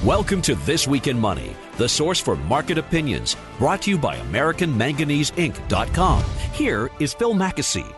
Welcome to This Week in Money, the source for market opinions, brought to you by AmericanManganeseInc.com. Here is Phil Mackesy.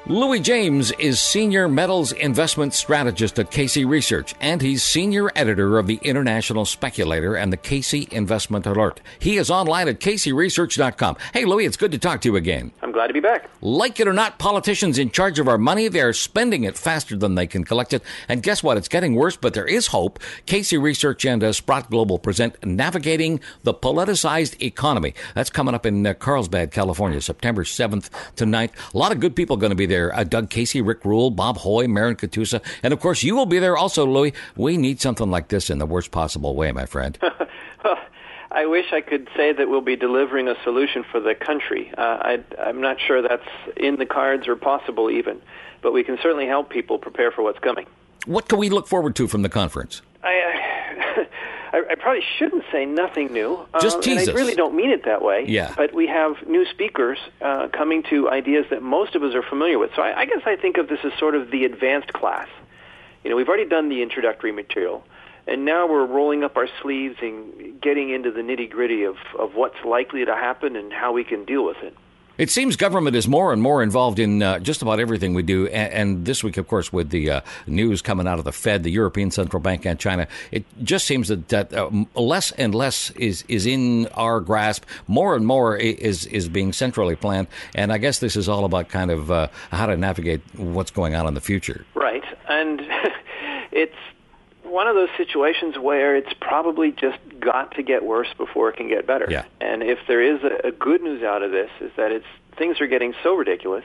Louis James is Senior Metals Investment Strategist at Casey Research, and he's Senior Editor of the International Speculator and the Casey Investment Alert. He is online at CaseyResearch.com. Hey, Louis, it's good to talk to you again. I'm glad to be back. Like it or not, politicians in charge of our money, they're spending it faster than they can collect it. And guess what? It's getting worse, but there is hope. Casey Research and Sprott Global present Navigating the Politicized Economy. That's coming up in Carlsbad, California, September 7th to 9th. A lot of good people going to be there. Doug Casey, Rick Rule, Bob Hoy, Marin Katusa, and of course you will be there also, Louis. We need something like this in the worst possible way, my friend. Well, I wish I could say that we'll be delivering a solution for the country. I'm not sure that's in the cards or possible even, but we can certainly help people prepare for what's coming. What can we look forward to from the conference? I probably shouldn't say nothing new. Just tease us. I really don't mean it that way. Yeah. But we have new speakers coming to ideas that most of us are familiar with. So I guess I think of this as sort of the advanced class. You know, we've already done the introductory material, and now we're rolling up our sleeves and getting into the nitty-gritty of what's likely to happen and how we can deal with it. It seems government is more and more involved in just about everything we do. And this week, of course, with the news coming out of the Fed, the European Central Bank, and China, it just seems that less and less is in our grasp. More and more is being centrally planned. And I guess this is all about kind of how to navigate what's going on in the future. Right. And it's one of those situations where it's probably just got to get worse before it can get better. Yeah. And if there is a good news out of this, is that things are getting so ridiculous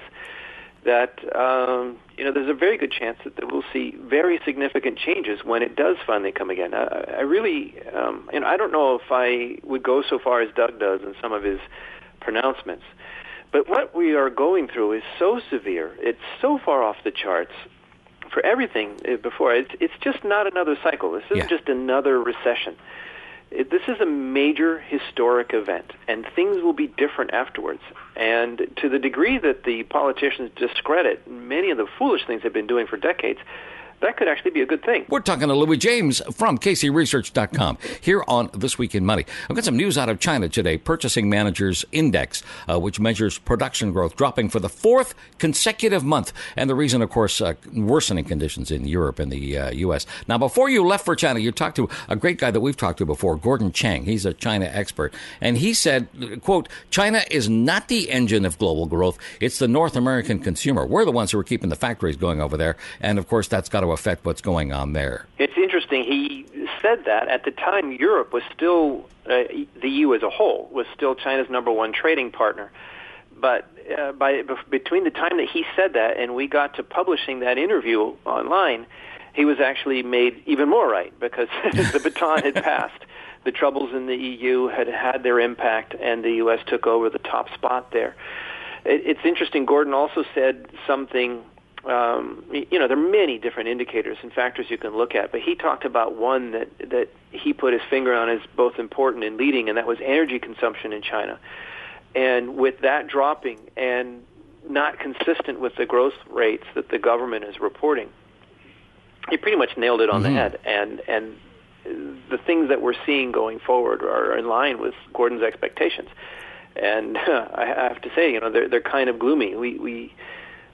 that there's a very good chance that we'll see very significant changes when it does finally come again. I really, I don't know if I would go so far as Doug does in some of his pronouncements, but what we are going through is so severe, it's so far off the charts. For everything before, it's just not another cycle. This isn't just another recession. This is a major historic event, and things will be different afterwards. And to the degree that the politicians discredit many of the foolish things they've been doing for decades, that could actually be a good thing. We're talking to Louis James from CaseyResearch.com here on This Week in Money. I've got some news out of China today. Purchasing Managers Index, which measures production growth, dropping for the fourth consecutive month. And the reason, of course, worsening conditions in Europe and the U.S. Now, before you left for China, you talked to a great guy that we've talked to before, Gordon Chang. He's a China expert. And he said, quote, China is not the engine of global growth. It's the North American consumer. We're the ones who are keeping the factories going over there. And, of course, that's got to affect what's going on there. It's interesting. He said that at the time Europe was still, the EU as a whole, was still China's number one trading partner. But between the time that he said that and we got to publishing that interview online, he was actually made even more right because the baton had passed. The troubles in the EU had their impact, and the U.S. took over the top spot there. It's interesting. Gordon also said something. There are many different indicators and factors you can look at, but he talked about one that he put his finger on as both important and leading, and that was energy consumption in China. And with that dropping and not consistent with the growth rates that the government is reporting, he pretty much nailed it on the head. And the things that we're seeing going forward are in line with Gordon's expectations. And I have to say, they're kind of gloomy.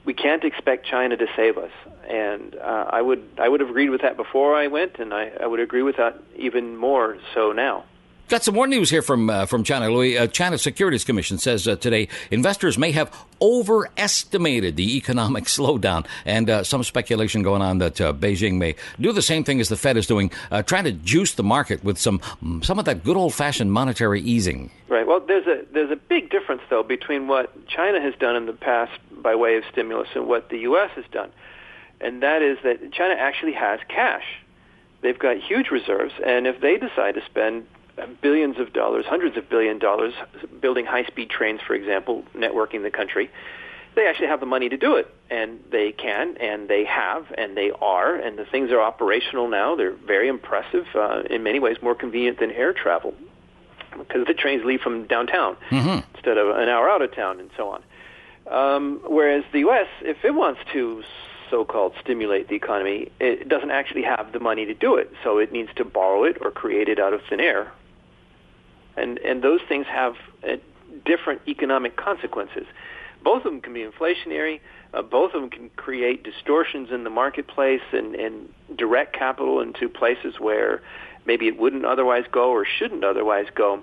We can't expect China to save us, and I would have agreed with that before I went, and I would agree with that even more so now. Got some more news here from China, Louis. China Securities Commission says today investors may have overestimated the economic slowdown, and some speculation going on that Beijing may do the same thing as the Fed is doing, trying to juice the market with some of that good old-fashioned monetary easing. Right. Well, there's a big difference, though, between what China has done in the past by way of stimulus and what the U.S. has done, and that is that China actually has cash. They've got huge reserves, and if they decide to spend billions of dollars, hundreds of billion dollars, building high-speed trains, for example, networking the country, they actually have the money to do it. And they can, and they have, and they are, and the things are operational now. They're very impressive, in many ways more convenient than air travel, because the trains leave from downtown instead of an hour out of town and so on. Whereas the U.S., if it wants to so-called stimulate the economy, it doesn't actually have the money to do it, so it needs to borrow it or create it out of thin air. And those things have different economic consequences. Both of them can be inflationary. Both of them can create distortions in the marketplace and direct capital into places where maybe it wouldn't otherwise go or shouldn't otherwise go.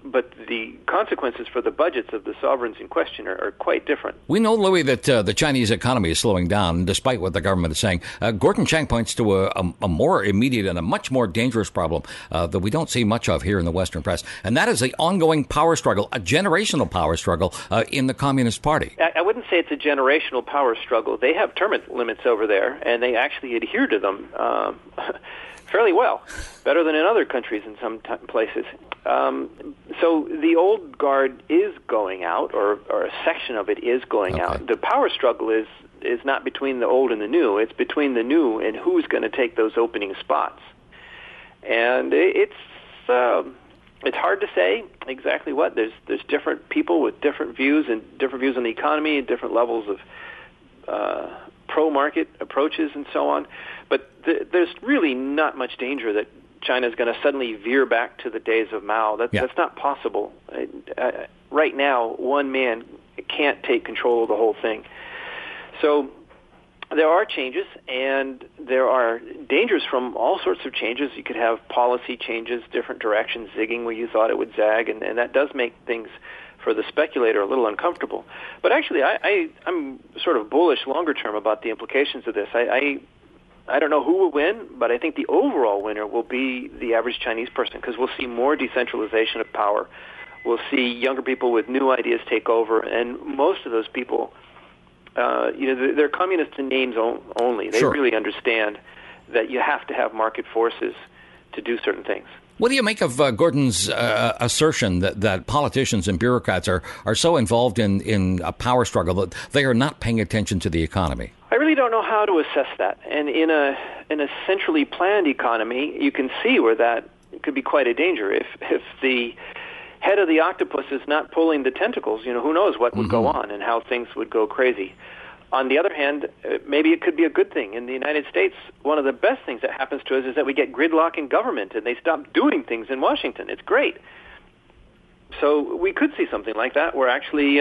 But the consequences for the budgets of the sovereigns in question are quite different. We know, Louis, that the Chinese economy is slowing down, despite what the government is saying. Gordon Chang points to a more immediate and a much more dangerous problem that we don't see much of here in the Western press, and that is the ongoing power struggle, a generational power struggle in the Communist Party. I wouldn't say it's a generational power struggle. They have term limits over there, and they actually adhere to them fairly well, better than in other countries in some places. So the old guard is going out, or a section of it is going out. The power struggle is not between the old and the new. It's between the new and who's going to take those opening spots. And it's hard to say exactly what. There's different people with different views and different views on the economy and different levels of pro-market approaches and so on. But there's really not much danger that China is going to suddenly veer back to the days of Mao. That's not possible. Right now, one man can't take control of the whole thing. So there are changes, and there are dangers from all sorts of changes. You could have policy changes, different directions, zigging where you thought it would zag, and that does make things for the speculator a little uncomfortable. But actually, I'm sort of bullish longer term about the implications of this. I don't know who will win, but I think the overall winner will be the average Chinese person, because we'll see more decentralization of power. We'll see younger people with new ideas take over, and most of those people, they're communists in names only. They really understand that you have to have market forces to do certain things. What do you make of Gordon's assertion that politicians and bureaucrats are so involved in a power struggle that they are not paying attention to the economy? I really don't know how to assess that. And in a centrally planned economy, you can see where that could be quite a danger. If the head of the octopus is not pulling the tentacles, who knows what would go on and how things would go crazy. On the other hand, maybe it could be a good thing. In the United States, one of the best things that happens to us is that we get gridlock in government and they stop doing things in Washington. It's great. So we could see something like that where actually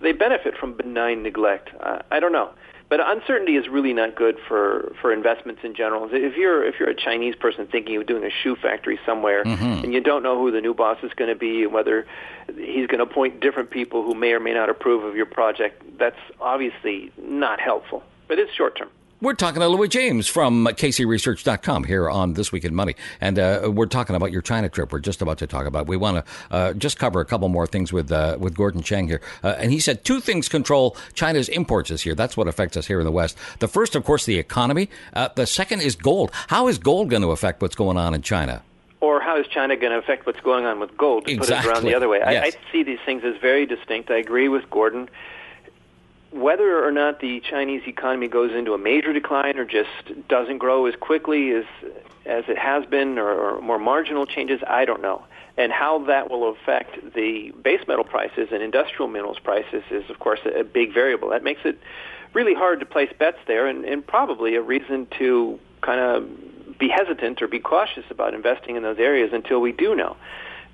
they benefit from benign neglect. I don't know. But uncertainty is really not good for investments in general. If you're a Chinese person thinking of doing a shoe factory somewhere and you don't know who the new boss is going to be and whether he's going to appoint different people who may or may not approve of your project, that's obviously not helpful. But it's short term. We're talking to Louis James from KCResearch.com here on This Week in Money. And we're talking about your China trip. We're just about to talk about. We want to just cover a couple more things with Gordon Chang here. And he said two things control China's imports this year. That's what affects us here in the West. The first, of course, the economy. The second is gold. How is gold going to affect what's going on in China? Or how is China going to affect what's going on with gold, to put it around the other way? Yes. I see these things as very distinct. I agree with Gordon. Whether or not the Chinese economy goes into a major decline or just doesn't grow as quickly as it has been, or more marginal changes, I don't know. And how that will affect the base metal prices and industrial minerals prices is, of course, a big variable. That makes it really hard to place bets there, and probably a reason to kind of be hesitant or be cautious about investing in those areas until we do know.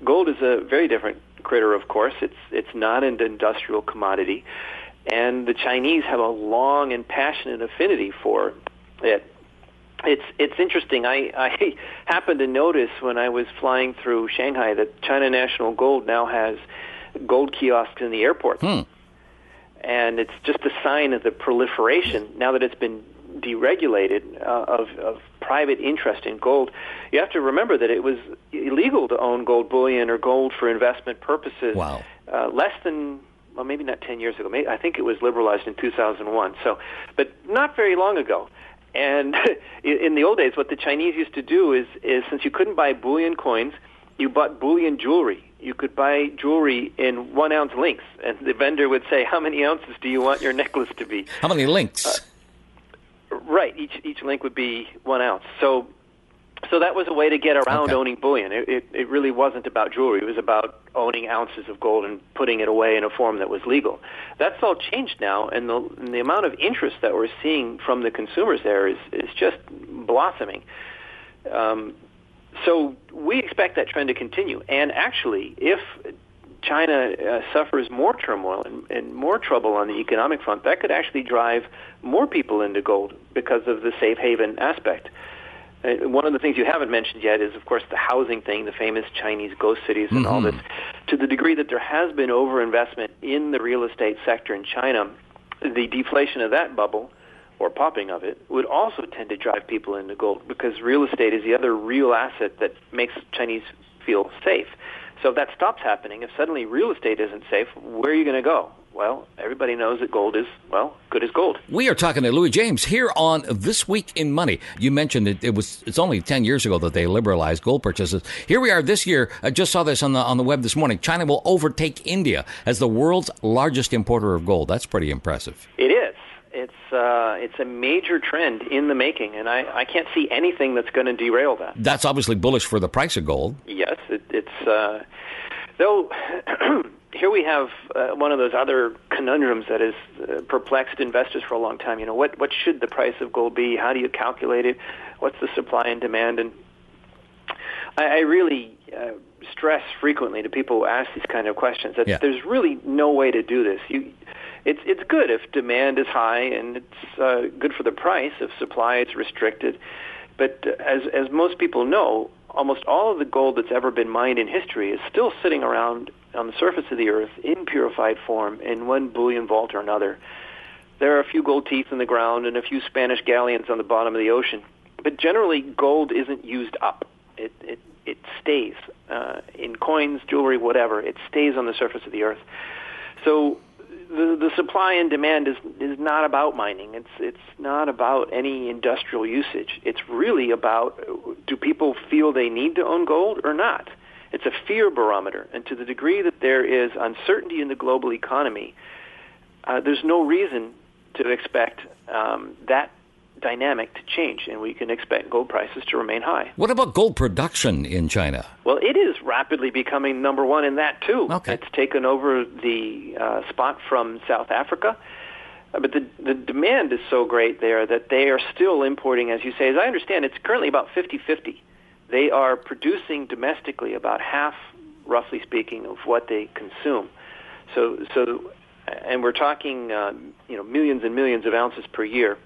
Gold is a very different critter, of course. It's not an industrial commodity. And the Chinese have a long and passionate affinity for it. It's interesting. I happened to notice when I was flying through Shanghai that China National Gold now has gold kiosks in the airport. And it's just a sign of the proliferation, now that it's been deregulated, of private interest in gold. You have to remember that it was illegal to own gold bullion or gold for investment purposes. Wow. Less than... well, maybe not 10 years ago. I think it was liberalized in 2001. But not very long ago. And in the old days, what the Chinese used to do is since you couldn't buy bullion coins, you bought bullion jewelry. You could buy jewelry in 1 ounce links, and the vendor would say, "How many ounces do you want your necklace to be?" How many links? Right. Each link would be 1 ounce. So So that was a way to get around owning bullion. It really wasn't about jewelry. It was about owning ounces of gold and putting it away in a form that was legal. That's all changed now, and the amount of interest that we're seeing from the consumers there is just blossoming. So we expect that trend to continue. And actually, if China suffers more turmoil and more trouble on the economic front, that could actually drive more people into gold because of the safe haven aspect. One of the things you haven't mentioned yet is, of course, the housing thing, the famous Chinese ghost cities and all this. To the degree that there has been overinvestment in the real estate sector in China, the deflation of that bubble, or popping of it, would also tend to drive people into gold, because real estate is the other real asset that makes Chinese feel safe. So if that stops happening, if suddenly real estate isn't safe, where are you going to go? Well, everybody knows that gold is, well, good as gold. We are talking to Louis James here on This Week in Money. You mentioned it's only 10 years ago that they liberalized gold purchases. Here we are this year. I just saw this on the web this morning. China will overtake India as the world's largest importer of gold. That's pretty impressive. It is. It's a major trend in the making, and I can't see anything that's going to derail that. That's obviously bullish for the price of gold. Yes, it's though. Here we have one of those other conundrums that has perplexed investors for a long time. You know, what should the price of gold be? How do you calculate it? What's the supply and demand? And I really stress frequently to people who ask these kind of questions that there's really no way to do this. It's good if demand is high, and it's good for the price if supply is restricted. But as most people know, almost all of the gold that's ever been mined in history is still sitting around on the surface of the earth in purified form in one bullion vault or another. There are a few gold teeth in the ground and a few Spanish galleons on the bottom of the ocean. But generally, gold isn't used up. It stays in coins, jewelry, whatever. It stays on the surface of the earth. So the supply and demand is not about mining. It's not about any industrial usage. It's really about, do people feel they need to own gold or not? It's a fear barometer, and to the degree that there is uncertainty in the global economy, there's no reason to expect that dynamic to change, and we can expect gold prices to remain high. What about gold production in China? Well, it is rapidly becoming number one in that, too. Okay. It's taken over the spot from South Africa. But the demand is so great there that they are still importing, as you say. As I understand, it's currently about 50-50. They are producing domestically about half, roughly speaking, of what they consume. So, and we're talking, millions and millions of ounces per year.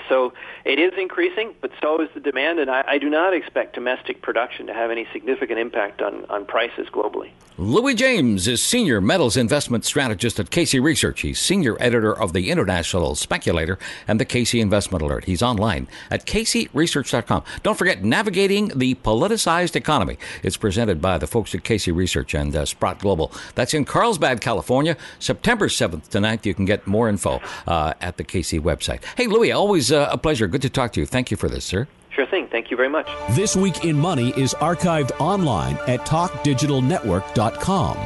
So it is increasing, but so is the demand, and I do not expect domestic production to have any significant impact on prices globally. Louis James is Senior Metals Investment Strategist at Casey Research. He's Senior Editor of the International Speculator and the Casey Investment Alert. He's online at CaseyResearch.com. Don't forget, Navigating the Politicized Economy. It's presented by the folks at Casey Research and Sprott Global. That's in Carlsbad, California, September 7th to 9th. You can get more info at the Casey website. Hey, Louis, always a pleasure. Good to talk to you. Thank you for this, sir. Sure thing. Thank you very much. This Week in Money is archived online at TalkDigitalNetwork.com.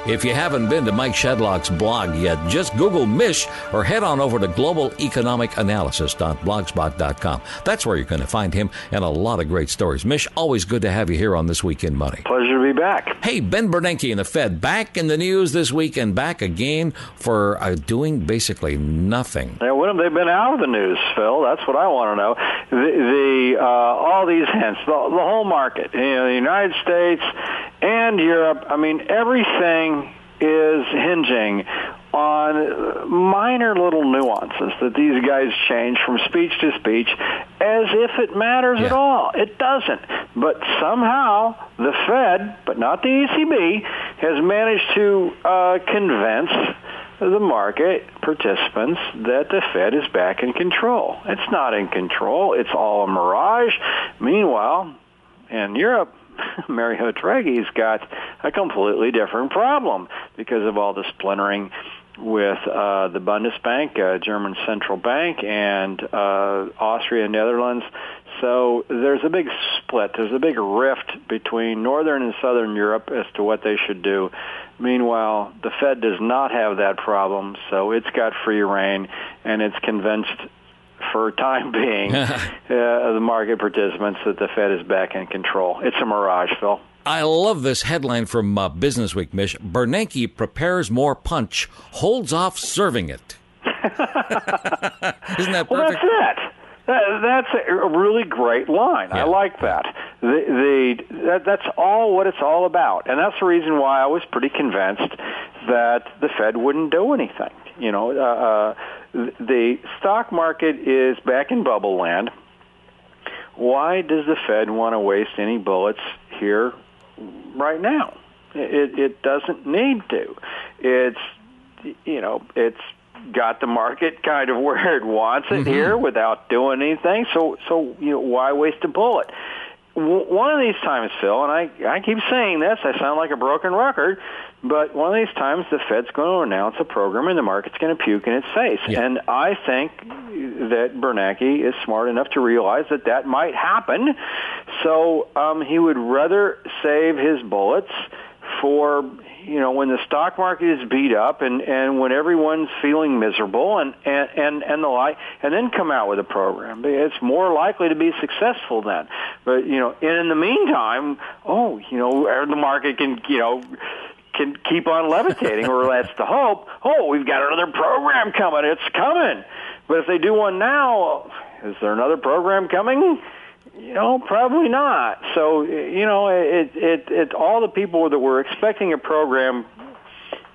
If you haven't been to Mike Shedlock's blog yet, just Google Mish or head on over to globaleconomicanalysis.blogspot.com. That's where you're going to find him and a lot of great stories. Mish, always good to have you here on This Week in Money. Pleasure to be back. Hey, Ben Bernanke and the Fed back in the news this week and back again for doing basically nothing. Now, when have they been out of the news, Phil? That's what I want to know. All these hints, the whole market, the United States and Europe, everything is hinging on minor little nuances that these guys change from speech to speech as if it matters at all. It doesn't. But somehow the Fed, but not the ECB, has managed to convince the market participants that the Fed is back in control. It's not in control. It's all a mirage. Meanwhile, in Europe, Mario Draghi's got a completely different problem because of all the splintering with the Bundesbank, German central bank, and Austria and Netherlands. So there's a big split. There's a big rift between Northern and Southern Europe as to what they should do. Meanwhile, the Fed does not have that problem, so it's got free rein, and it's convinced for the time being, the market participants, that the Fed is back in control. It's a mirage, Phil. I love this headline from Business Week, Mish. Bernanke prepares more punch, holds off serving it. Isn't that perfect? Well, that's it. That's a really great line. Yeah. I like that. That's all what it's all about. And that's the reason why I was pretty convinced that the Fed wouldn't do anything. You know, the stock market is back in bubble land. Why does the Fed want to waste any bullets here right now? It doesn't need to. It's got the market kind of where it wants it here without doing anything. So why waste a bullet? One of these times, Phil, and I keep saying this, I sound like a broken record, but one of these times the Fed's going to announce a program and the market's going to puke in its face. Yeah. And I think that Bernanke is smart enough to realize that might happen. So he would rather save his bullets for, when the stock market is beat up and when everyone's feeling miserable and the like, and then come out with a program. It's more likely to be successful then. But, in the meantime, the market can keep on levitating, or that's the hope. Oh, we've got another program coming. It's coming. But if they do one now, is there another program coming? Probably not. So, it all the people that were expecting a program,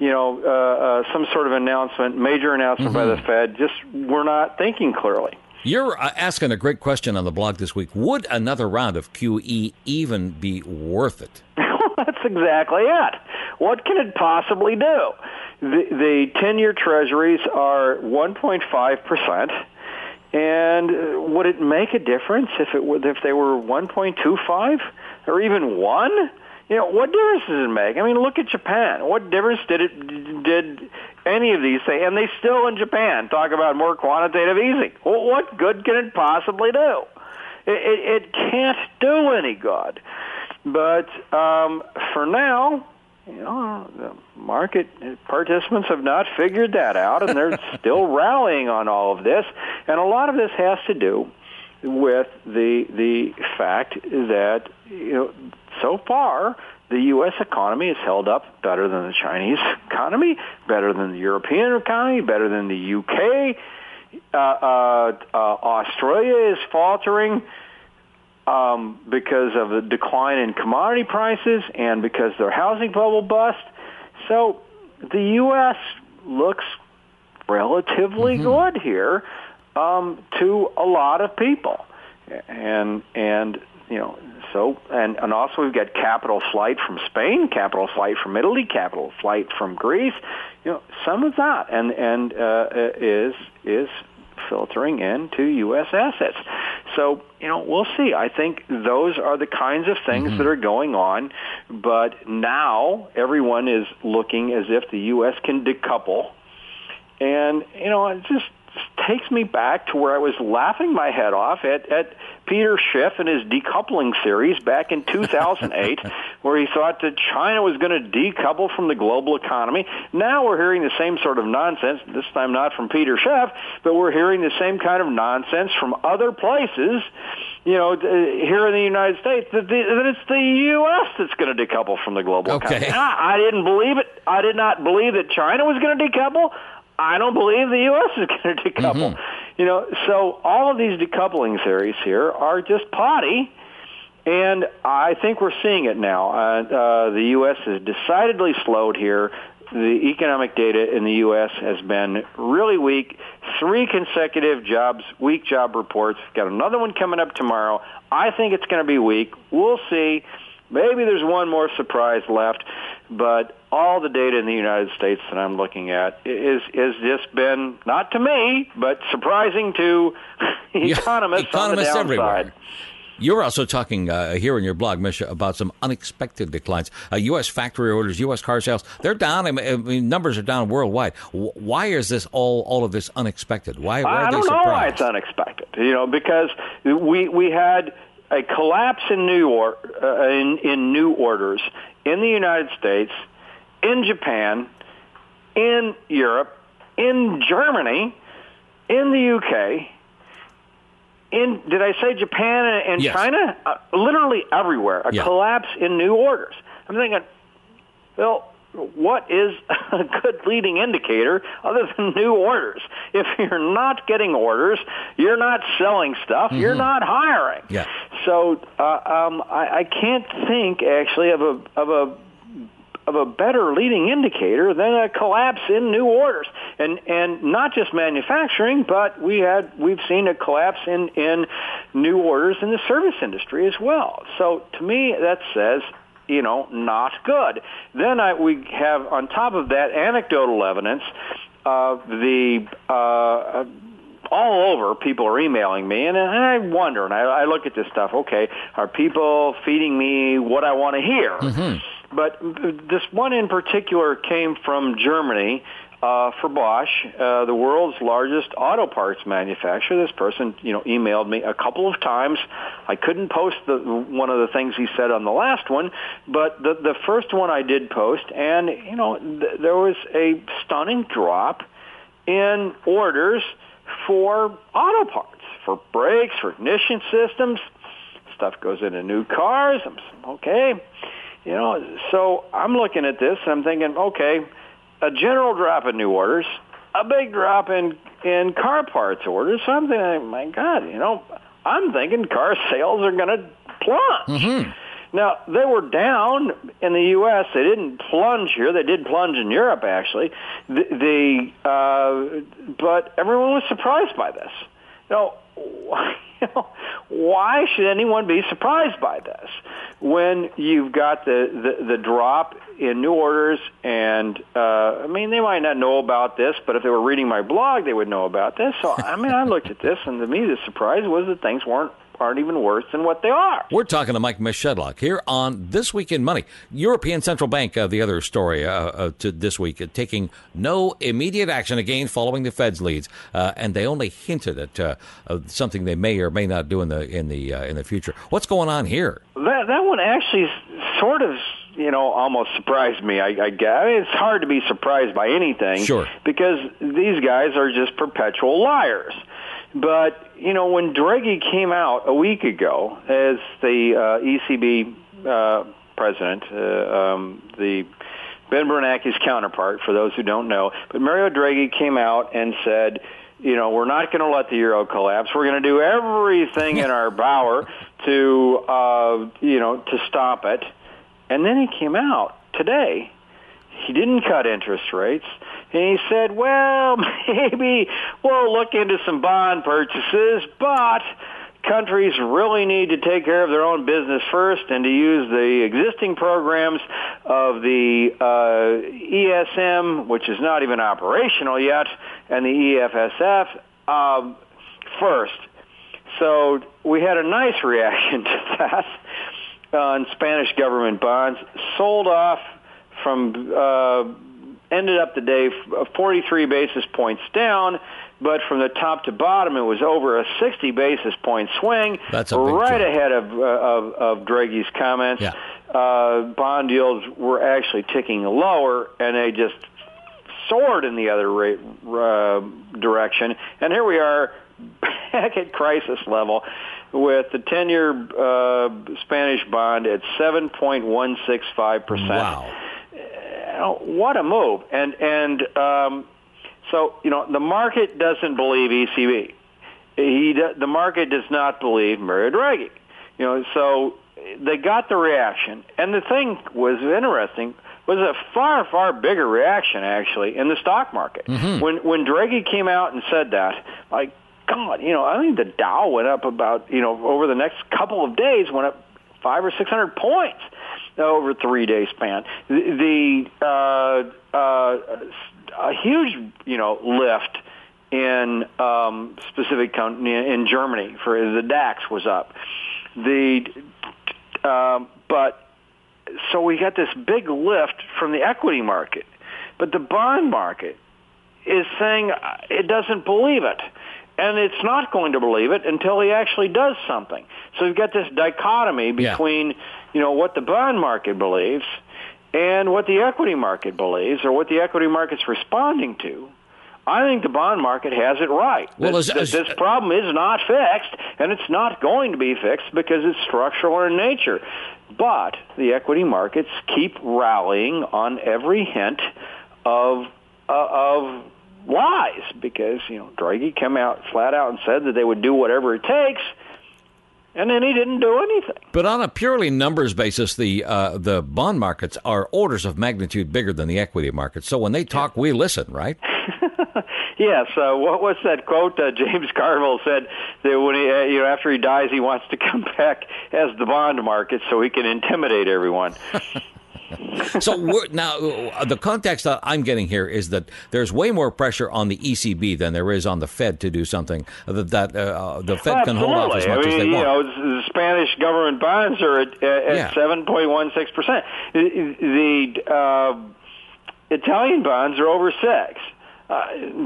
some sort of announcement, major announcement by the Fed, just were not thinking clearly. You're asking a great question on the blog this week. Would another round of QE even be worth it? That's exactly it. What can it possibly do? The 10-year treasuries are 1.5%. And would it make a difference if they were 1.25 or even 1? What difference does it make? I mean, look at Japan. What difference did any of these say? And they still in Japan talk about more quantitative easing. Well, what good can it possibly do? It can't do any good. But for now, the market participants have not figured that out, and they're still rallying on all of this. And a lot of this has to do with the fact that, so far, the U.S. economy has held up better than the Chinese economy, better than the European economy, better than the U.K. Australia is faltering because of the decline in commodity prices and because their housing bubble bust. So the U.S. looks relatively good here to a lot of people. And also we've got capital flight from Spain, capital flight from Italy, capital flight from Greece. Some of that is filtering into U.S. assets. So, we'll see. I think those are the kinds of things that are going on. But now everyone is looking as if the U.S. can decouple. And, it just takes me back to where I was laughing my head off at Peter Schiff and his decoupling series back in 2008, where he thought that China was going to decouple from the global economy. Now we're hearing the same sort of nonsense, this time not from Peter Schiff, but we're hearing the same kind of nonsense from other places, here in the United States, that it's the U.S. that's going to decouple from the global economy. I didn't believe it. I did not believe that China was going to decouple. I don't believe the U.S. is going to decouple. So all of these decoupling theories here are just potty, and I think we're seeing it now. The U.S. has decidedly slowed here. The economic data in the U.S. has been really weak. 3 consecutive weak job reports. Got another one coming up tomorrow. I think it's going to be weak. We'll see. Maybe there's one more surprise left, but all the data in the United States that I'm looking at is just been, not to me, but surprising to economists on the downside. Everywhere. You're also talking here in your blog, Mish, about some unexpected declines. U.S. factory orders, U.S. car sales, they're down. I mean, numbers are down worldwide. Why is this all of this unexpected? Why are they surprised? I don't know why it's unexpected. Because we had a collapse in new orders in the United States, in Japan, in Europe, in Germany, in the UK, did I say Japan and Yes. China? Literally everywhere. A collapse in new orders. I'm thinking, Bill, what is a good leading indicator other than new orders? If you're not getting orders, you're not selling stuff, you're not hiring. Yeah. So I can't think actually of a better leading indicator than a collapse in new orders, and not just manufacturing, but we've seen a collapse in new orders in the service industry as well. So to me, that says, not good. Then we have, on top of that, anecdotal evidence of all over, people are emailing me, and I wonder, and I look at this stuff, okay, are people feeding me what I want to hear? Mm-hmm. But this one in particular came from Germany, for Bosch, the world's largest auto parts manufacturer. This person, emailed me a couple of times. I couldn't post one of the things he said on the last one, but the first one I did post, and, there was a stunning drop in orders for auto parts, for brakes, for ignition systems. Stuff goes into new cars. Okay. So I'm looking at this, and I'm thinking, okay, a general drop in new orders, a big drop in car parts orders. So I'm thinking, my God, I'm thinking car sales are going to plunge. Mm-hmm. Now, they were down in the U.S. They didn't plunge here. They did plunge in Europe, actually. But everyone was surprised by this. Why should anyone be surprised by this when you've got the drop in new orders? And they might not know about this, but if they were reading my blog, they would know about this. So I looked at this, and to me, the surprise was that things aren't even worse than what they are. We're talking to Mish Shedlock here on This Week in Money. European Central Bank, the other story to this week, taking no immediate action again following the Fed's leads, and they only hinted at something they may or may not do in the future. What's going on here? That one actually sort of almost surprised me. I guess it's hard to be surprised by anything, sure, because these guys are just perpetual liars. But, when Draghi came out a week ago as the ECB president, the Ben Bernanke's counterpart, for those who don't know, but Mario Draghi came out and said, we're not going to let the euro collapse. We're going to do everything in our power to stop it. And then he came out today. He didn't cut interest rates. And he said, well, maybe we'll look into some bond purchases, but countries really need to take care of their own business first and to use the existing programs of the ESM, which is not even operational yet, and the EFSF first. So we had a nice reaction to that on Spanish government bonds, sold off from ended up the day 43 basis points down, but from the top to bottom, it was over a 60 basis point swing. That's a big right jump. Ahead of Draghi's comments. Yeah. Bond yields were actually ticking lower, and they just soared in the other direction. And here we are back at crisis level with the 10-year Spanish bond at 7.165%. Wow. What a move. And so, the market doesn't believe ECB. The market does not believe Mario Draghi. So they got the reaction. And the thing was interesting was a far, far bigger reaction, actually, in the stock market. Mm-hmm. When Draghi came out and said that, like, God, I think the Dow went up about, over the next couple of days, went up 500 or 600 points over a 3-day span. A huge, lift in specific in Germany for the DAX was up. But so we got this big lift from the equity market, but the bond market is saying it doesn't believe it. And it's not going to believe it until he actually does something. So we've got this dichotomy between, what the bond market believes and what the equity market believes, or what the equity market's responding to, I think the bond market has it right. Well, this problem is not fixed, and it's not going to be fixed because it's structural in nature. But the equity markets keep rallying on every hint of lies because, Draghi came out flat out and said that they would do whatever it takes, and then he didn't do anything. But on a purely numbers basis, the bond markets are orders of magnitude bigger than the equity markets. So when they talk, we listen, right? Yes. What was that quote? James Carville said that when he, after he dies, he wants to come back as the bond market so he can intimidate everyone. So now, the context that I'm getting here is that there's way more pressure on the ECB than there is on the Fed to do something that the Fed can hold off as much as they want. The Spanish government bonds are at 7.16%. The Italian bonds are over 6.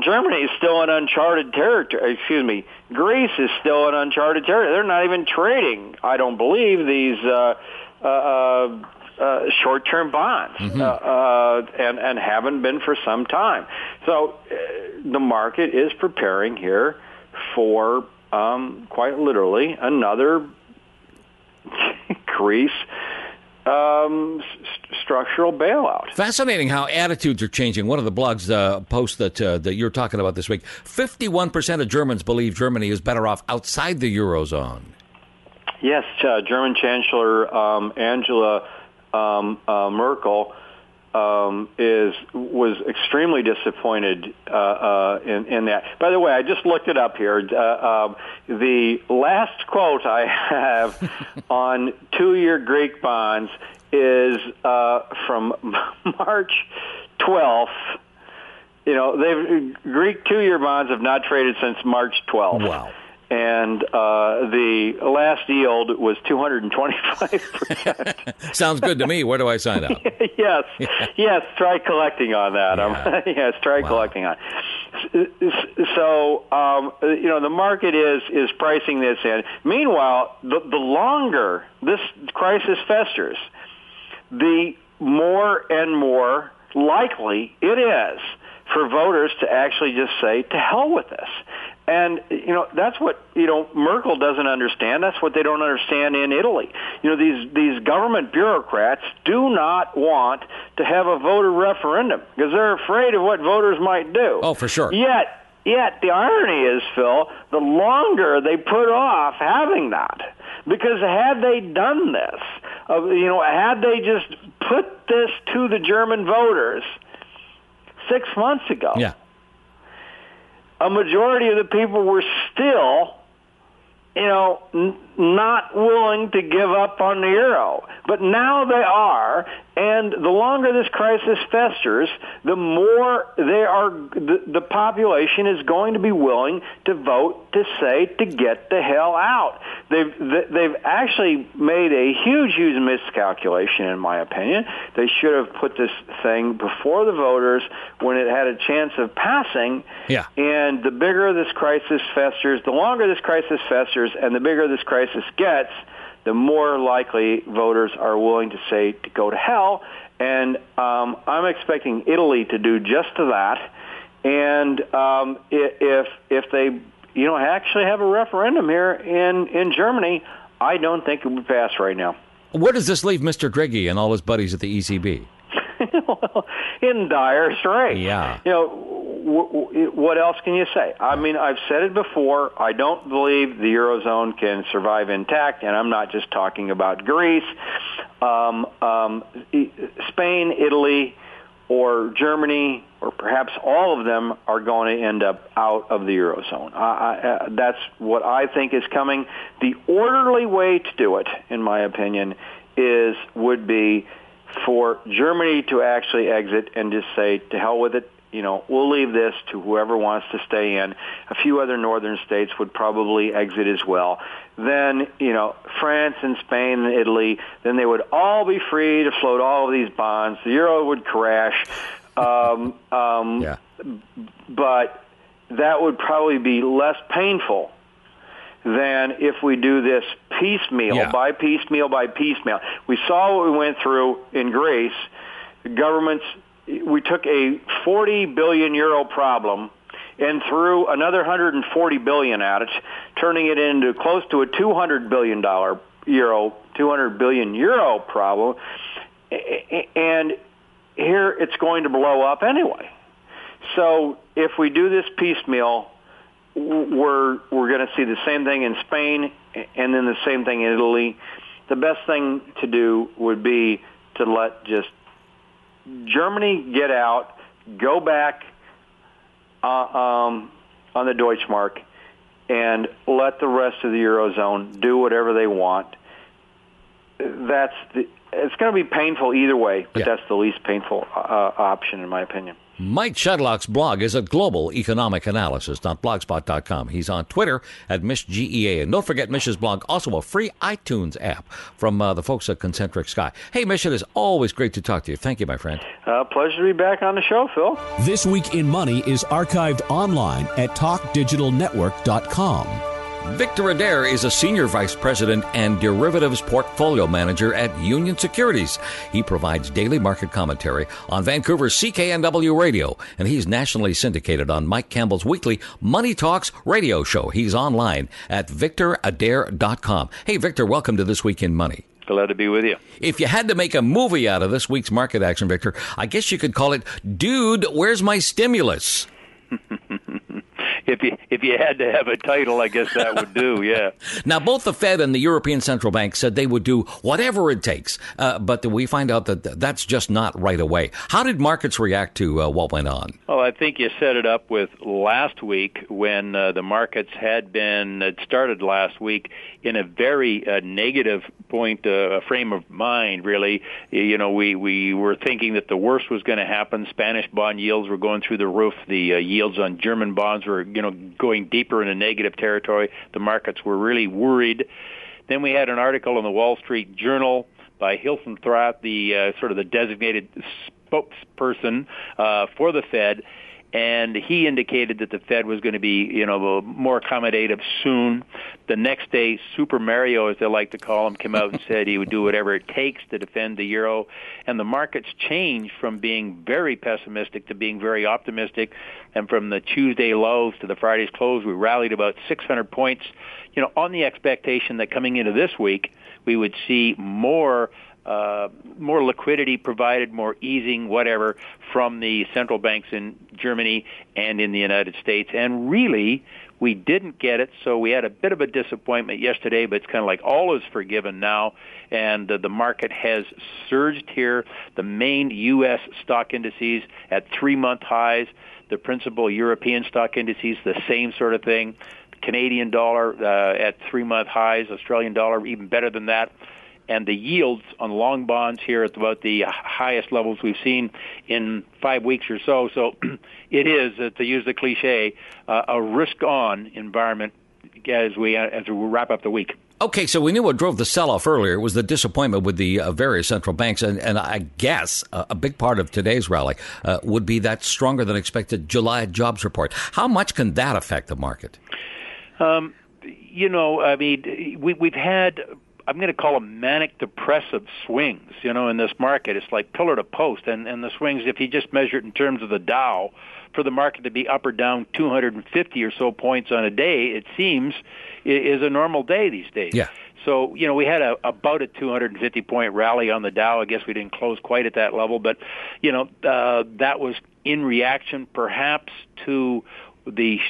Germany is still in uncharted territory. Greece is still in uncharted territory. They're not even trading, I don't believe, these short-term bonds, and haven't been for some time. So the market is preparing here for quite literally another Greece structural bailout. Fascinating how attitudes are changing. One of the blogs posts that you're talking about this week, 51% of Germans believe Germany is better off outside the Eurozone. Yes, German Chancellor Angela Merkel was extremely disappointed in that. By the way, I just looked it up here. The last quote I have on 2-year Greek bonds is from March 12th. Greek 2-year bonds have not traded since March 12th. Wow. And the last yield was 225%. Sounds good to me. Where do I sign up? Yes. Try collecting on that. Yeah. Collecting on. So the market is pricing this in. Meanwhile, the longer this crisis festers, the more and more likely it is for voters to actually just say, to hell with this. And, that's what, Merkel doesn't understand. That's what they don't understand in Italy. These government bureaucrats do not want to have a voter referendum because they're afraid of what voters might do. Oh, for sure. Yet the irony is, Phil, the longer they put off having that, because had they done this, had they just put this to the German voters 6 months ago, a majority of the people were still, not willing to give up on the euro. But now they are, and the longer this crisis festers, the more the population is going to be willing to vote to say to get the hell out. They've actually made a huge miscalculation, in my opinion. They should have put this thing before the voters when it had a chance of passing. Yeah. And the bigger this crisis festers, the longer this crisis festers, and the bigger this crisis gets, the more likely voters are willing to say to go to hell. And I'm expecting Italy to do just that. And if they actually have a referendum here in Germany, I don't think it would pass right now. Where does this leave Mr. Draghi and all his buddies at the ECB? In dire straits. Yeah. What else can you say? I mean, I've said it before. I don't believe the Eurozone can survive intact, and I'm not just talking about Greece. Spain, Italy, or Germany, or perhaps all of them are going to end up out of the Eurozone. That's what I think is coming. The orderly way to do it, in my opinion, would be for Germany to actually exit and just say, to hell with it. We'll leave this to whoever wants to stay in. A few other northern states would probably exit as well. Then, France and Spain and Italy, then they would all be free to float all of these bonds. The euro would crash. Yeah. But that would probably be less painful than if we do this piecemeal, by piecemeal, by piecemeal. We saw what we went through in Greece. The governments... We took a 40 billion euro problem and threw another 140 billion at it, turning it into close to a 200 billion euro problem. And here it's going to blow up anyway. So if we do this piecemeal, we're going to see the same thing in Spain and then the same thing in Italy. The best thing to do would be to let just Germany get out, go back on the Deutschmark, and let the rest of the Eurozone do whatever they want. It's going to be painful either way, but that's the least painful option, in my opinion. Mike Shedlock's blog is at Global Economic Analysis.blogspot.com. He's on Twitter at MishGEA. And don't forget Mish's blog, also a free iTunes app from the folks at Concentric Sky. Hey, Mish, it is always great to talk to you. Thank you, my friend. Pleasure to be back on the show, Phil. This Week in Money is archived online at TalkDigitalNetwork.com. Victor Adair is a senior vice president and derivatives portfolio manager at Union Securities. He provides daily market commentary on Vancouver's CKNW radio, and he's nationally syndicated on Mike Campbell's weekly Money Talks radio show. He's online at VictorAdair.com. Hey, Victor, welcome to This Week in Money. Glad to be with you. If you had to make a movie out of this week's market action, Victor, I guess you could call it Dude, Where's My Stimulus? If you had to have a title, I guess that would do, yeah. Now, both the Fed and the European Central Bank said they would do whatever it takes, but we find out that that's just not right away. How did markets react to what went on? Well, I think you set it up with last week when the markets had started last week in a very negative frame of mind, really. You know, we were thinking that the worst was going to happen. Spanish bond yields were going through the roof. The yields on German bonds were, going deeper into negative territory. The markets were really worried. Then we had an article in the Wall Street Journal by Hilton Thrath, the sort of the designated spokesperson for the Fed, and he indicated that the Fed was going to be, more accommodative soon. The next day, Super Mario, as they like to call him, came out and said he would do whatever it takes to defend the euro. And the markets changed from being very pessimistic to being very optimistic. And from the Tuesday lows to the Friday's close, we rallied about 600 points, on the expectation that coming into this week, we would see more liquidity provided, more easing, whatever, from the central banks in Germany and in the United States. And really, we didn't get it, so we had a bit of a disappointment yesterday, but it's kind of like all is forgiven now, and the market has surged here. The main U.S. stock indices at 3-month highs, the principal European stock indices, the same sort of thing. Canadian dollar at 3-month highs, Australian dollar even better than that. And the yields on long bonds here at about the highest levels we've seen in 5 weeks or so. So it is, to use the cliche, a risk-on environment as we wrap up the week. Okay, so we knew what drove the sell-off earlier was the disappointment with the various central banks, and I guess a big part of today's rally would be that stronger-than-expected July jobs report. How much can that affect the market? We've had, I'm going to call them manic depressive swings, in this market. It's like pillar to post. And the swings, if you just measure it in terms of the Dow, for the market to be up or down 250 or so points on a day, it seems, is a normal day these days. Yeah. So, we had about a 250-point rally on the Dow. I guess we didn't close quite at that level. But, that was in reaction perhaps to the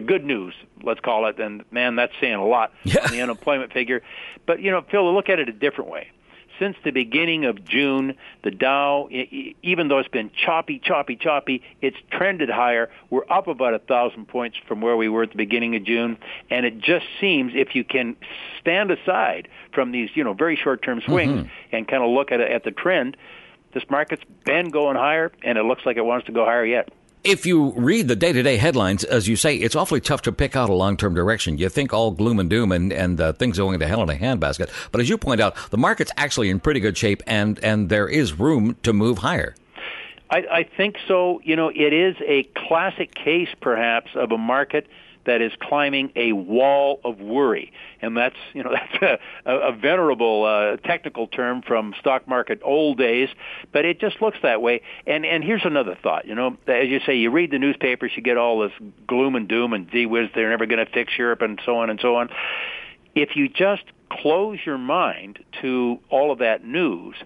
good news, let's call it, and man, that's saying a lot on the unemployment figure. But, Phil, look at it a different way. Since the beginning of June, the Dow, even though it's been choppy, it's trended higher. We're up about 1,000 points from where we were at the beginning of June, and it just seems if you can stand aside from these, very short-term swings and kind of look at the trend, this market's been going higher, and it looks like it wants to go higher yet. If you read the day-to-day headlines, as you say, it's awfully tough to pick out a long-term direction. You think all gloom and doom and things going to hell in a handbasket. But as you point out, the market's actually in pretty good shape, and there is room to move higher. I think so. It is a classic case, perhaps, of a market that is climbing a wall of worry. And that's a venerable technical term from stock market old days, but it just looks that way. And here's another thought. As you say, you read the newspapers, you get all this gloom and doom and gee whiz, they're never going to fix Europe and so on and so on. If you just close your mind to all of that news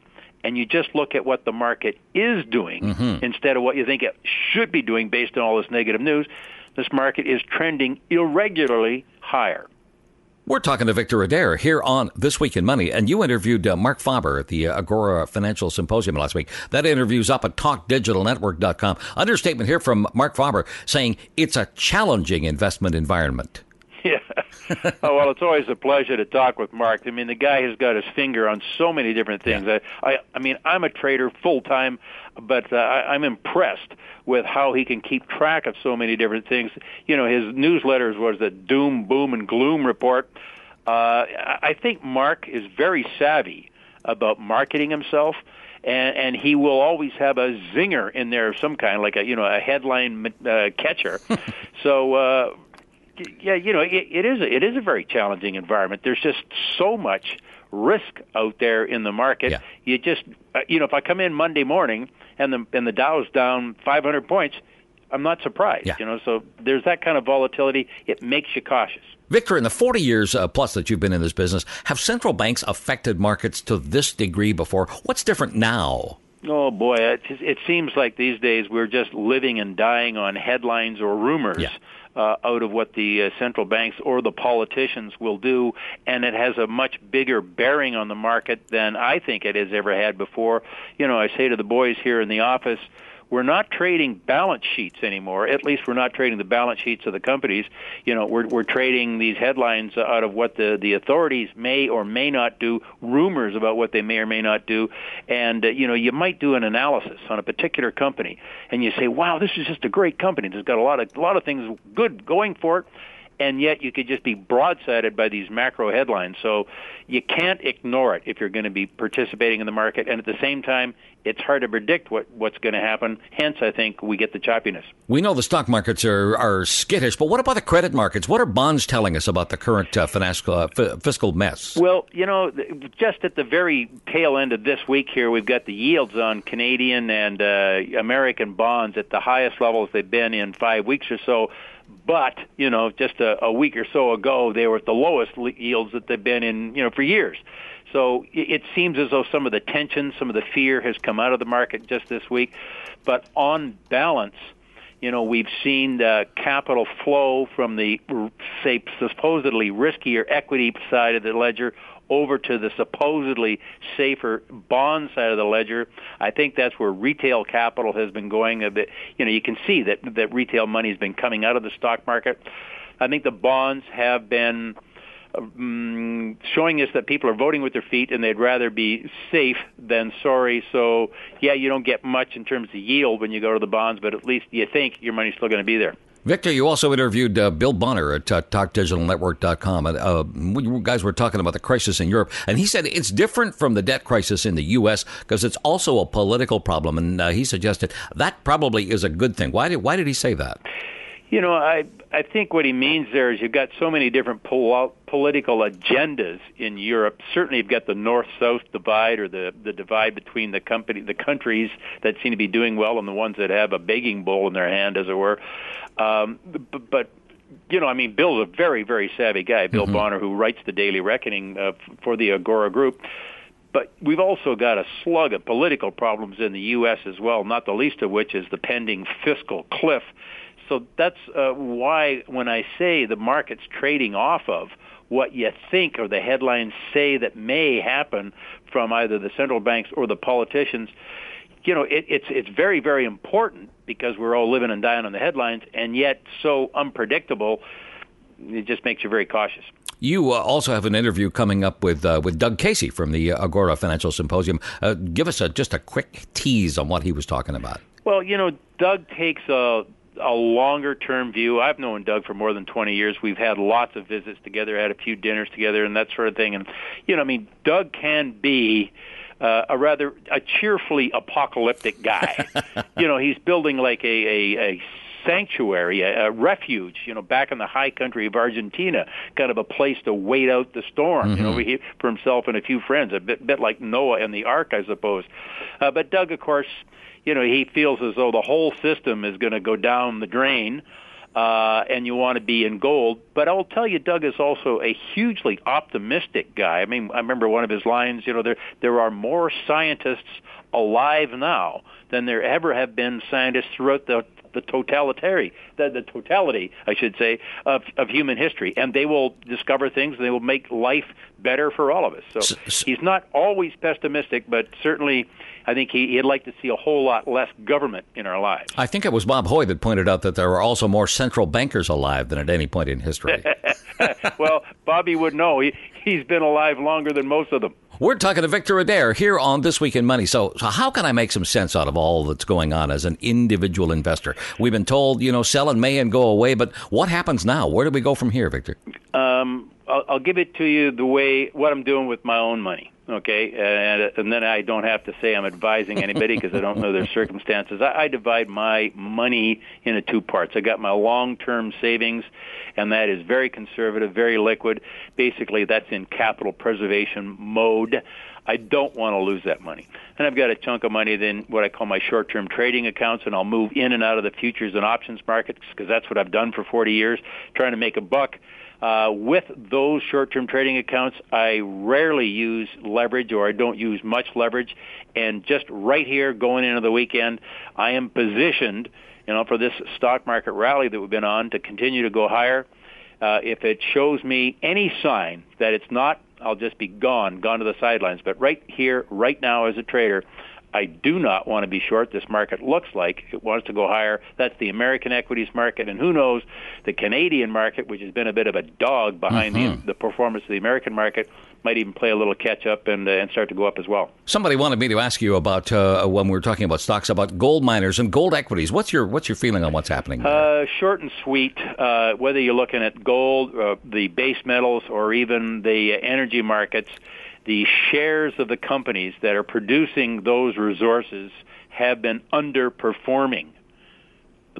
and you just look at what the market is doing instead of what you think it should be doing based on all this negative news, this market is trending irregularly higher. We're talking to Victor Adair here on This Week in Money, and you interviewed Mark Faber at the Agora Financial Symposium last week. That interview's up at TalkDigitalNetwork.com. Understatement here from Mark Faber saying it's a challenging investment environment. Yeah. Oh, well, it's always a pleasure to talk with Mark. I mean, the guy has got his finger on so many different things. Yeah. I mean, I'm a trader full-time, but I'm impressed with how he can keep track of so many different things. His newsletters was the doom, boom, and gloom report. I think Mark is very savvy about marketing himself, and he will always have a zinger in there of some kind, like a headline catcher. So, yeah, it is a very challenging environment. There's just so much risk out there in the market. Yeah. You just, if I come in Monday morning and the Dow's down 500 points, I'm not surprised. Yeah. So there's that kind of volatility. It makes you cautious. Victor, in the 40 years plus that you've been in this business, have central banks affected markets to this degree before? What's different now? Oh, boy, it seems like these days we're just living and dying on headlines or rumors. Yeah. Out of what the central banks or the politicians will do, and it has a much bigger bearing on the market than I think it has ever had before. I say to the boys here in the office, we're not trading balance sheets anymore. At least we're not trading the balance sheets of the companies. We're trading these headlines out of what the authorities may or may not do, rumors about what they may or may not do. And, you might do an analysis on a particular company, and you say, wow, this is just a great company. It's got a lot of things good going for it. And yet you could just be broadsided by these macro headlines. So you can't ignore it if you're going to be participating in the market. And at the same time, it's hard to predict what's going to happen. Hence, I think we get the choppiness. We know the stock markets are skittish, but what about the credit markets? What are bonds telling us about the current fiscal mess? Well, just at the very tail end of this week here, we've got the yields on Canadian and American bonds at the highest levels they've been in 5 weeks or so. But, just a week or so ago, they were at the lowest yields that they've been in, for years. So it seems as though some of the tension, some of the fear has come out of the market just this week. But on balance, we've seen the capital flow from the, say, supposedly riskier equity side of the ledger over to the supposedly safer bond side of the ledger. I think that's where retail capital has been going a bit. You can see that retail money has been coming out of the stock market. I think the bonds have been showing us that people are voting with their feet and they'd rather be safe than sorry. So, yeah, you don't get much in terms of yield when you go to the bonds, but at least you think your money's still going to be there. Victor, you also interviewed Bill Bonner at TalkDigitalNetwork.com. You guys were talking about the crisis in Europe, and he said it's different from the debt crisis in the U.S. because it's also a political problem, and he suggested that probably is a good thing. Why did he say that? I think what he means there is you've got so many different political agendas in Europe. Certainly you've got the North-South divide, or the divide between the countries that seem to be doing well and the ones that have a begging bowl in their hand, as it were. But Bill's a very, very savvy guy, Bill Bonner, who writes the Daily Reckoning for the Agora Group. But we've also got a slug of political problems in the U.S. as well, not the least of which is the pending fiscal cliff. So that's why when I say the market's trading off of what you think or the headlines say that may happen from either the central banks or the politicians, it's very, very important because we're all living and dying on the headlines, and yet so unpredictable, it just makes you very cautious. You also have an interview coming up with Doug Casey from the Agora Financial Symposium. Give us just a quick tease on what he was talking about. Well, Doug takes a longer-term view. I've known Doug for more than 20 years. We've had lots of visits together, had a few dinners together, and that sort of thing. And, Doug can be a cheerfully apocalyptic guy. He's building like a sanctuary, a refuge, back in the high country of Argentina, kind of a place to wait out the storm, for himself and a few friends, a bit like Noah and the Ark, I suppose. But Doug, of course, he feels as though the whole system is going to go down the drain, and you want to be in gold. But I will tell you, Doug is also a hugely optimistic guy. I mean, I remember one of his lines, there are more scientists alive now than there ever have been scientists throughout the totality, I should say, of human history. And they will discover things, and they will make life better for all of us. So he's not always pessimistic, but certainly I think he'd like to see a whole lot less government in our lives. I think it was Bob Hoy that pointed out that there are also more central bankers alive than at any point in history. Well, Bobby would know. He's been alive longer than most of them. We're talking to Victor Adair here on This Week in Money. So how can I make some sense out of all that's going on as an individual investor? We've been told, sell in May and go away, but what happens now? Where do we go from here, Victor? I'll give it to you what I'm doing with my own money. Okay, and then I don't have to say I'm advising anybody because I don't know their circumstances. I divide my money into two parts. I got my long-term savings, and that is very conservative, very liquid. Basically, that's in capital preservation mode. I don't want to lose that money. And I've got a chunk of money then what I call my short-term trading accounts, and I'll move in and out of the futures and options markets because that's what I've done for 40 years, trying to make a buck. With those short-term trading accounts, I rarely use leverage, or I don't use much leverage. And just right here going into the weekend, I am positioned, for this stock market rally that we've been on to continue to go higher. If it shows me any sign that it's not, I'll just be gone to the sidelines. But right here, right now as a trader, I do not want to be short. This market looks like it wants to go higher. That's the American equities market. And who knows, the Canadian market, which has been a bit of a dog behind the performance of the American market, might even play a little catch-up and start to go up as well. Somebody wanted me to ask you about, when we were talking about stocks, about gold miners and gold equities. What's your feeling on what's happening there? Short and sweet. Whether you're looking at gold, the base metals, or even the energy markets, the shares of the companies that are producing those resources have been underperforming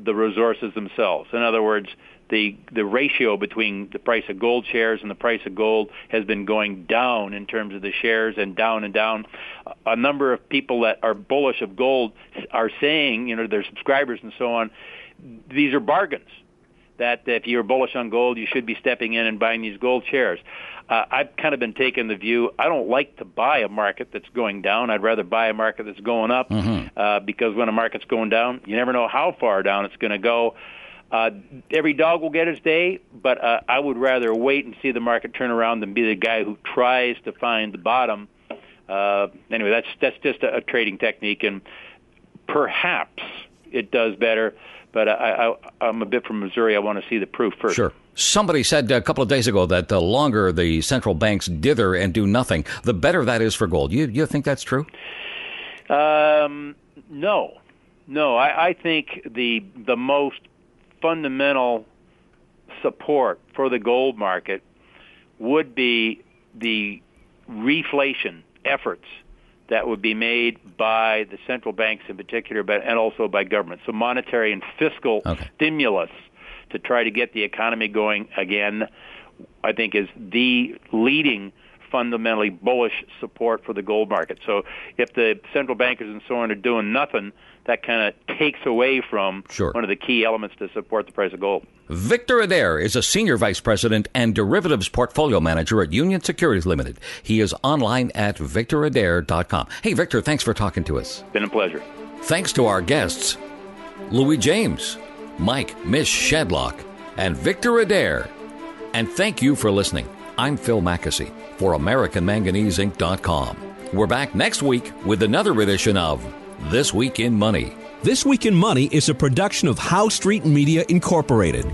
the resources themselves. In other words, the ratio between the price of gold shares and the price of gold has been going down in terms of the shares, and down and down. A number of people that are bullish of gold are saying, their subscribers and so on, these are bargains, that if you're bullish on gold, you should be stepping in and buying these gold shares. I've kind of been taking the view, I don't like to buy a market that's going down. I'd rather buy a market that's going up, because when a market's going down, you never know how far down it's going to go. Every dog will get his day, but I would rather wait and see the market turn around than be the guy who tries to find the bottom. Anyway, that's just a trading technique, and perhaps it does better. But I'm a bit from Missouri. I want to see the proof first. Sure. Somebody said a couple of days ago that the longer the central banks dither and do nothing, the better that is for gold. You think that's true? No. I think the most fundamental support for the gold market would be the reflation efforts that would be made by the central banks in particular, and also by government. So monetary and fiscal stimulus to try to get the economy going again, I think, is the leading fundamentally bullish support for the gold market. So if the central bankers and so on are doing nothing, that kind of takes away from one of the key elements to support the price of gold. Victor Adair is a Senior Vice President and Derivatives Portfolio Manager at Union Securities Limited. He is online at victoradair.com. Hey, Victor, thanks for talking to us. Been a pleasure. Thanks to our guests, Louis James, Mike Mish Shedlock, and Victor Adair. And thank you for listening. I'm Phil Mackesy for AmericanManganeseInc.com. We're back next week with another edition of This Week in Money. This Week in Money is a production of Howe Street Media Incorporated.